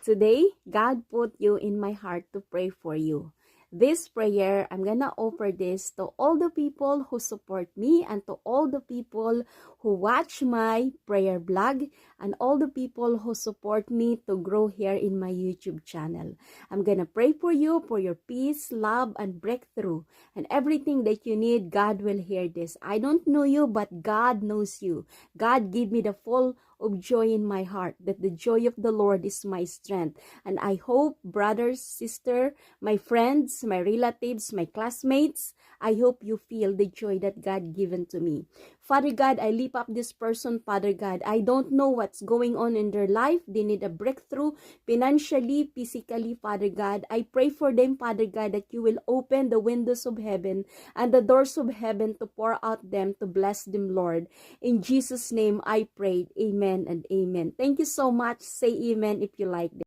Today, God put you in my heart to pray for you. This prayer, I'm gonna offer this to all the people who support me and to all the people who watch my prayer blog and all the people who support me to grow here in my YouTube channel. I'm gonna pray for you for your peace, love, and breakthrough. And everything that you need, God will hear this. I don't know you, but God knows you. God give me the full of joy in my heart, that the joy of the Lord is my strength. And I hope, brothers, sister, my friends, my relatives, my classmates, I hope you feel the joy that God given to me. Father God, I lift up this person, Father God. I don't know what's going on in their life. They need a breakthrough financially, physically, Father God. I pray for them, Father God, that you will open the windows of heaven and the doors of heaven to pour out them, to bless them, Lord. In Jesus' name I prayed. Amen and amen. Thank you so much. Say amen if you like this.